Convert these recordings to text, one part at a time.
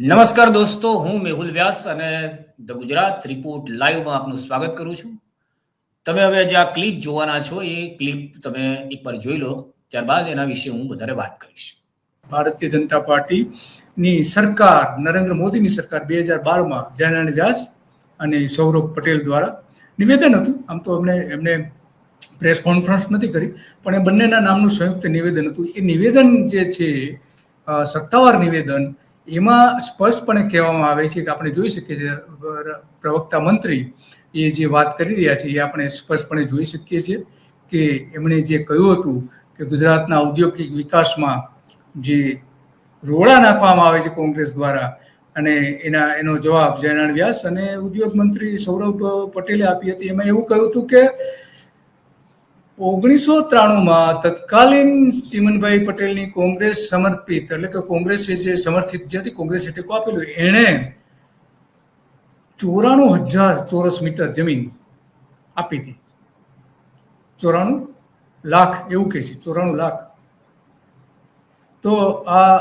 નમસ્કાર દોસ્તો, હું મેહુલ વ્યાસ અને ધ ગુજરાત રિપોર્ટ લાઈવમાં આપનું સ્વાગત કરું છું. તમે હવે જે આ ક્લિપ જોવાના છો એ ક્લિપ તમે એકવાર જોઈ લો, ત્યારબાદ એના વિશે હું વધારે વાત કરીશ. ભારતીય જનતા પાર્ટીની સરકાર, નરેન્દ્ર મોદીની સરકાર 2012માં જયનારાયણ વ્યાસ અને સૌરભ પટેલ દ્વારા નિવેદન હતું. આમ તો એમને પ્રેસ કોન્ફરન્સ નથી કરી, પણ એ બંનેના નામનું સંયુક્ત નિવેદન હતું. એ નિવેદન જે છે સત્તાવાર નિવેદન, એમાં સ્પષ્ટપણે કહેવામાં આવે છે કે આપણે જોઈ શકીએ છીએ પ્રવક્તા મંત્રી એ જે વાત કરી રહ્યા છે એ આપણે સ્પષ્ટપણે જોઈ શકીએ છીએ કે એમણે જે કહ્યું હતું કે ગુજરાતના ઔદ્યોગિક વિકાસમાં જે રોડા નાખવામાં આવે છે કોંગ્રેસ દ્વારા, અને એનો જવાબ જયનારાયણ વ્યાસ અને ઉદ્યોગ મંત્રી સૌરભ પટેલે આપી હતી. એમાં એવું કહ્યું હતું કે 1993માં તત્કાલીન ચીમનભાઈ પટેલની કોંગ્રેસ સમર્પિત, એટલે કે કોંગ્રેસે જે સમર્થિત જે હતી, કોંગ્રેસે ટેકો આપેલું, એણે 94,000 ચોરસ મીટર જમીન આપી હતી. 94 લાખ એવું કહે છે, 94 લાખ. તો આ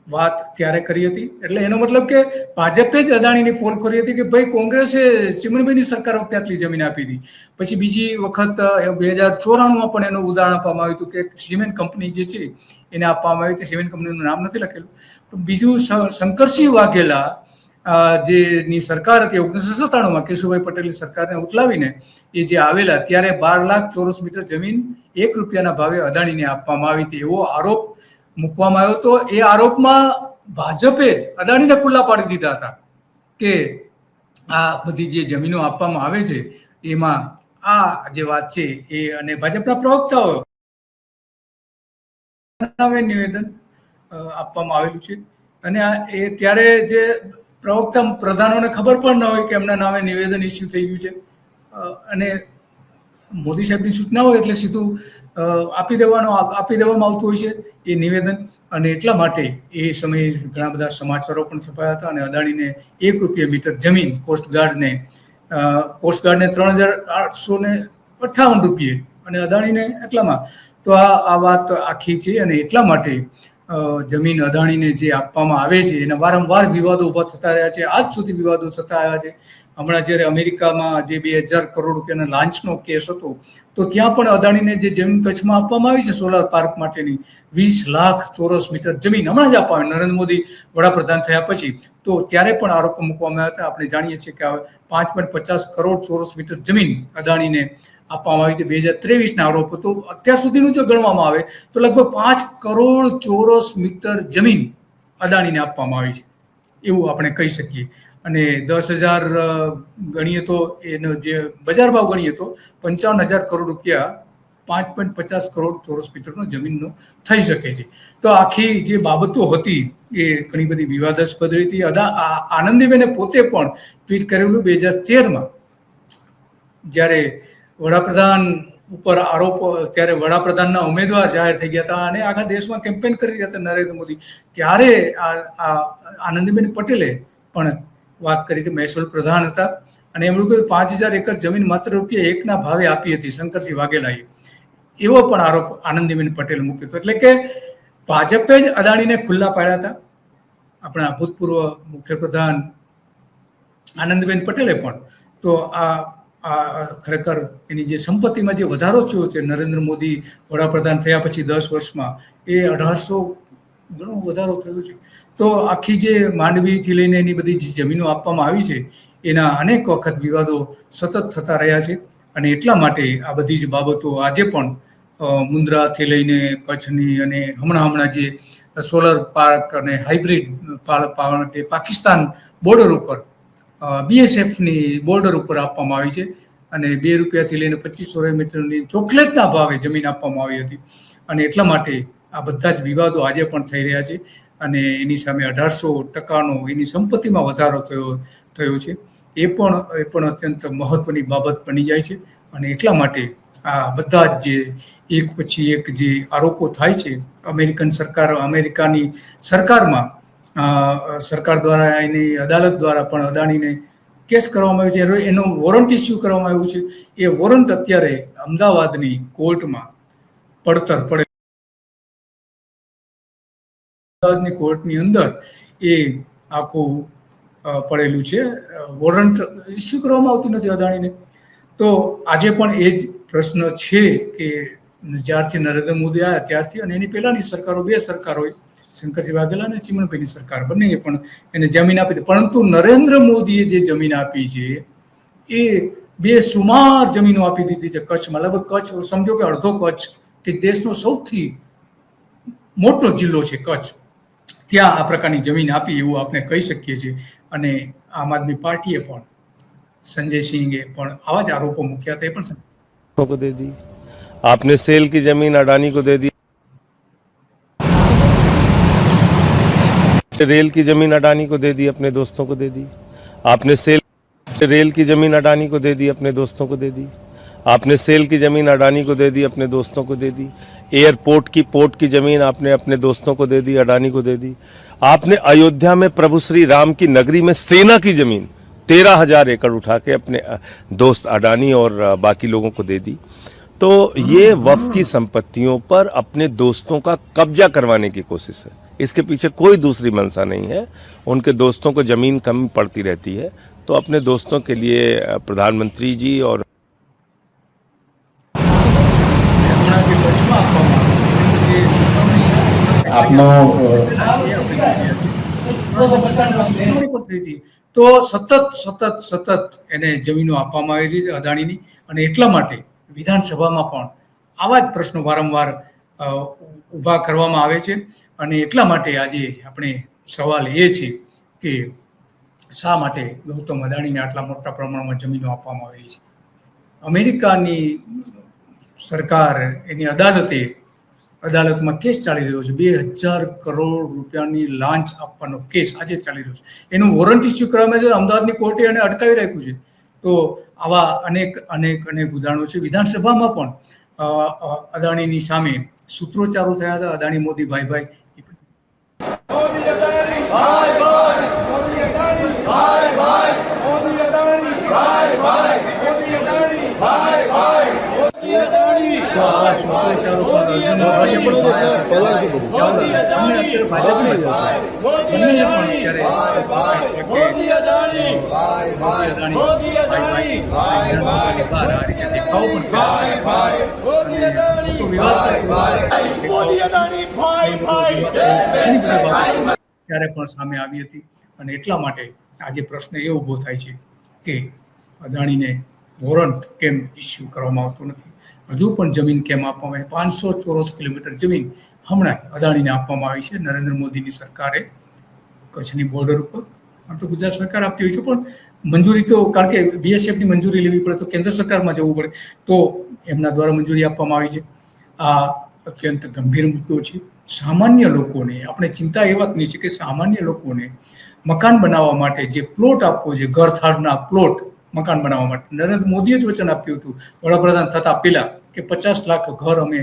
વાત ત્યારે કરી હતી. એટલે એનો મતલબ કે ભાજપે જ અદાણીની ફોન કરી હતી કે ભાઈ કોંગ્રેસે ચીમનભાઈની સરકાર વખતે આટલી જમીન આપી હતી. પછી બીજી વખત 2094માં પણ એનું ઉદાહરણ આપવામાં આવ્યું હતું કે સિમેન્ટ કંપની જે છે એને આપવામાં આવી હતી. સિમેન્ટ કંપનીનું નામ નથી લખેલું. બીજું શંકરસિંહ વાઘેલા જેની સરકાર હતી 1997માં, કેશુભાઈ પટેલની સરકારને ઉથલાવીને એ જે આવેલા, ત્યારે 12 લાખ ચોરસ મીટર જમીન ₹1 ભાવે અદાણીને આપવામાં આવી હતી, એવો આરોપ મૂકવામાં આવ્યો હતો. એ આરોપમાં ભાજપે જ અદાણીને ખુલ્લા પાડી દીધા હતા કે આ બધી જે જમીનો આપવામાં આવે છે એમાં આ જે વાત છે એ, અને ભાજપના પ્રવક્તાઓ નિવેદન આપવામાં આવેલું છે. અને એ ત્યારે જે પ્રવક્તા પ્રધાનોને ખબર પણ ન હોય કે એમના નામે નિવેદન ઇસ્યુ થઈ ગયું છે, અને મોદી સાહેબની સૂચના હોય એટલે સીધું આપી દેવામાં આવતું હોય છે એ નિવેદન. અને એટલા માટે એ સમયે ઘણા બધા સમાચારો પણ છપાયા હતા. અને અદાણીને ₹1 મીટર જમીન કોસ્ટગાર્ડને ₹3,858 અને અદાણીને એટલામાં. તો આ વાત આખી છે. અને એટલા માટે જમીન અદાણીને જે આપવામાં આવે છે એના વારંવાર વિવાદો ઊભા થતા રહ્યા છે. આજ સુધી વિવાદો થતા આવ્યા છે. હમણાં જ્યારે અમેરિકામાં જે 2,000 કરોડ રૂપિયાના લાંચનો કેસ હતો, તો ત્યાં પણ અદાણીને જે જમીન કચ્છમાં આપવામાં આવી છે સોલાર પાર્ક માટેની 20 લાખ ચોરસ મીટર જમીન હમણાં જ આપવામાં, નરેન્દ્ર મોદી વડાપ્રધાન થયા પછી, તો ત્યારે પણ આરોપો મૂકવામાં આવ્યા હતા. આપણે જાણીએ છીએ કે 5.50 કરોડ ચોરસ મીટર જમીન અદાણીને આપવામાં આવી હતી 2023ના આરોપ. તો અત્યાર સુધીનું જો ગણવામાં આવે તો લગભગ 5 કરોડ ચોરસ મીટર જમીન અદાણીને આપવામાં આવી છે એવું આપણે કહી શકીએ. અને 10,000 ગણીએ તો એનો જે બજાર ભાવ ગણીએ તો 55,000 કરોડ રૂપિયા 5.50 કરોડ ચોરસ મીટરનો જમીનનો થઈ શકે છે. તો આખી જે બાબતો હતી એ ઘણી બધી વિવાદાસ્પદ હતી. આનંદીબેને પોતે પણ ટ્વીટ કરેલું 2013માં, જ્યારે વડાપ્રધાન ઉપર આરોપ, ત્યારે વડાપ્રધાનના ઉમેદવાર જાહેર થઈ ગયા હતા અને આખા દેશમાં કેમ્પેન કરી રહ્યા હતા નરેન્દ્ર મોદી, ત્યારે આનંદીબેન પટેલે પણ વાત કરી હતી. મહેસૂલ પ્રધાન હતા અને એમણે કહ્યું 5,000 એકર જમીન માત્ર ₹1ના ભાવે આપી હતી શંકરસિંહ વાઘેલાએ, એવો પણ આરોપ આનંદીબેન પટેલ મૂક્યો હતો. એટલે કે ભાજપે જ અદાણીને ખુલ્લા પાડ્યા હતા. આપણા ભૂતપૂર્વ મુખ્યપ્રધાન આનંદીબેન પટેલે પણ. તો આ ખરેખર એની જે સંપત્તિમાં જે વધારો થયો છે નરેન્દ્ર મોદી વડાપ્રધાન થયા પછી 10 વર્ષમાં, એ 1,800 ગણો વધારો થયો છે. તો આખી જે માંડવીથી લઈને એની બધી જે જમીનો આપવામાં આવી છે એના અનેક વખત વિવાદો સતત થતા રહ્યા છે. અને એટલા માટે આ બધી જ બાબતો આજે પણ મુન્દ્રાથી લઈને કચ્છની, અને હમણાં જે સોલર પાર્ક અને હાઇબ્રિડ પાવર માટે પાકિસ્તાન બોર્ડર ઉપર, BSFની બોર્ડર ઉપર આપવામાં આવી છે. અને ₹2થી લઈને 2,500 મીટરની ચોકલેટના ભાવે જમીન આપવામાં આવી હતી. અને એટલા માટે આ બધા જ વિવાદો આજે પણ થઈ રહ્યા છે. અને એની સામે 1,800% એની સંપત્તિમાં વધારો થયો છે. એ પણ અત્યંત મહત્વની બાબત બની જાય છે. અને એટલા માટે આ બધા જ જે એક પછી એક જે આરોપો થાય છે અમેરિકાની સરકારમાં, સરકાર દ્વારા, એની અદાલત દ્વારા પણ અદાણીને કેસ કરવામાં આવ્યો છે. એનો વોરંટ ઇસ્યુ કરવામાં આવ્યું છે. એ વોરંટ અત્યારે અમદાવાદની કોર્ટમાં પડતર પડે અમદાવાદની કોર્ટની અંદર એ આખું પડેલું છે, વોરંટ ઇસ્યુ કરવામાં આવતું નથી અદાણીને. તો આજે પણ એ જ પ્રશ્ન છે કે જ્યારથી નરેન્દ્ર મોદી આવ્યા ત્યારથી અને એની પહેલાની સરકારો, બે સરકારોએ, શંકરસિંહ વાઘેલા અને ચીમનભાઈની સરકાર બંનેએ પણ એને જમીન આપી હતી. પરંતુ નરેન્દ્ર મોદીએ જે જમીન આપી છે એ બેસુમાર જમીનો આપી દીધી છે કચ્છમાં. લગભગ કચ્છ સમજો કે અડધો કચ્છ, કે દેશનો સૌથી મોટો જિલ્લો છે કચ્છ, ત્યાં આ પ્રકારની જમીન આપી એવું આપણે કહી શકીએ છીએ. અને આમ આદમી પાર્ટીએ પણ, संजय सिंह પણ આવા જ આરોપો મૂક્યા હતા. એ પણ को दे दी आपने, सेल की जमीन अडानी को दे दी, रेल की जमीन अडानी को दे दी, अपने दोस्तों को दे दी आपने, रेल की जमीन अडानी को दे दी, अपने दोस्तों को दे दी आपने, सेल की जमीन अडानी को दे दी, अपने दोस्तों को दे दी, एयरपोर्ट की, पोर्ट की जमीन आपने अपने दोस्तों को दे दी, अडानी को दे दी आपने, अयोध्या में प्रभु श्री राम की नगरी में सेना की जमीन 13,000 एकड़ उठा के अपने दोस्त अडानी और बाकी लोगों को दे दी। तो ये वक्फ की संपत्तियों पर अपने दोस्तों का कब्जा करवाने की कोशिश है, इसके पीछे कोई दूसरी मंशा नहीं है। उनके दोस्तों को जमीन कम पड़ती रहती है, तो अपने दोस्तों के लिए प्रधानमंत्री जी और તો સતત એને જમીનો આપવામાં આવી છે અદાણીની. અને એટલા માટે વિધાનસભામાં પણ આવા જ પ્રશ્નો વારંવાર ઊભા કરવામાં આવે છે. અને એટલા માટે આજે આપણે સવાલ એ છે કે શા માટે ગૌતમ અદાણીને આટલા મોટા પ્રમાણમાં જમીનો આપવામાં આવી છે. અમેરિકાની સરકાર, એની અદાલતમાં કેસ ચાલી રહ્યો છે. 2,000 કરોડ રૂપિયાની લાંચ આપવાનો કેસ આજે ચાલી રહ્યો છે. એનું વોરંટ ઇસ્યુ કરવામાં છે, અમદાવાદની કોર્ટે એને અટકાવી રાખ્યું છે. તો આવા અનેક ઉદાહરણો છે. વિધાનસભામાં પણ અદાણીની સામે સૂત્રોચ્ચારો થયા હતા, અદાણી મોદી ભાઈ ભાઈ. ત્યારે પણ સામે આવી હતી. અને એટલા માટે આજે પ્રશ્ન એ ઉભો થાય છે કે અદાણીને વોરંટ કેમ ઇસ્યુ કરવામાં આવતો નથી, હજુ પણ જમીન કેમ આપવામાં આવી. 500 ચોરસ કિલોમીટર જમીન હમણાં અદાણીને આપવામાં આવી છે નરેન્દ્ર મોદીની સરકારે કચ્છની બોર્ડર ઉપર. આમ તો ગુજરાત સરકાર આપતી હોય છે, પણ મંજૂરી તો, કારણ કે BSFની મંજૂરી લેવી પડે તો કેન્દ્ર સરકારમાં જવું પડે, તો એમના દ્વારા મંજૂરી આપવામાં આવી છે. આ અત્યંત ગંભીર મુદ્દો છે. સામાન્ય લોકોને, આપણે ચિંતા એ વાતની છે કે સામાન્ય લોકોને મકાન બનાવવા માટે જે પ્લોટ આપવો છે, ઘરથાળના પ્લોટ મકાન બનાવવા માટે, નરેન્દ્ર મોદીએ જ વચન આપ્યું હતું વડાપ્રધાન થતા પહેલા કે 50 લાખ ઘર અમે,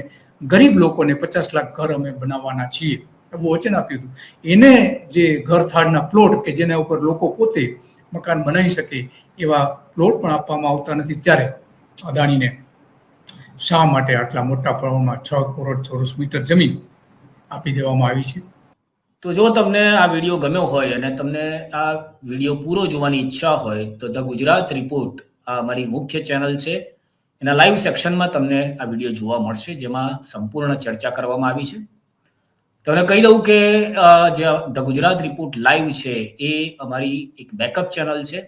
ગરીબ લોકોને 50 લાખ ઘર અમે બનાવવાના છીએ, એવું વચન આપ્યું હતું. એને જે ઘરથાળના પ્લોટ કે જેના ઉપર લોકો પોતે મકાન બનાવી શકે એવા પ્લોટ પણ આપવામાં આવતા નથી. ત્યારે અદાણીને શા માટે આટલા મોટા પ્રમાણમાં 6 કરોડ ચોરસ મીટર જમીન આપી દેવામાં આવી છે? તો જો તમને આ વિડીયો ગમ્યો હોય અને તમને આ વિડીયો પૂરો જોવાની ઈચ્છા હોય તો ધ ગુજરાત રિપોર્ટ, આ અમારી મુખ્ય ચેનલ છે, એના લાઈવ સેક્શનમાં તમને આ વિડીયો જોવા મળશે, જેમાં સંપૂર્ણ ચર્ચા કરવામાં આવી છે. તમને કહી દઉં કે જે ધ ગુજરાત રિપોર્ટ લાઈવ છે એ અમારી એક બેકઅપ ચેનલ છે,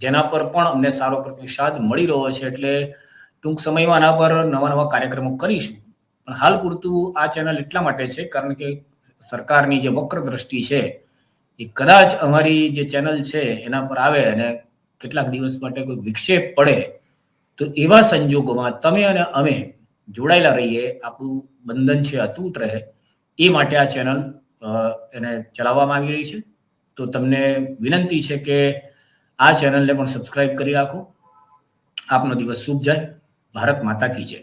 જેના પર પણ અમને સારો પ્રતિસાદ મળી રહ્યો છે. એટલે ટૂંક સમયમાં આના પર નવા કાર્યક્રમો કરીશું. પણ હાલ પૂરતું આ ચેનલ એટલા માટે છે કારણ કે સરકારની જે વક્ર દ્રષ્ટિ છે એ કદાચ અમારી જે ચેનલ છે એના પર આવે અને કેટલાક દિવસ માટે કોઈ વિક્ષેપ પડે તો એવા સંજોગોમાં તમે અને અમે જોડાયેલા રહીએ, આપણું બંધન છે અતૂટ રહે, એ માટે આ ચેનલ એને ચલાવવામાં આવી રહી છે. તો તમને વિનંતી છે કે આ ચેનલને પણ સબસ્ક્રાઇબ કરી રાખો. આપનો દિવસ શુભ જાય. ભારત માતા કી જય.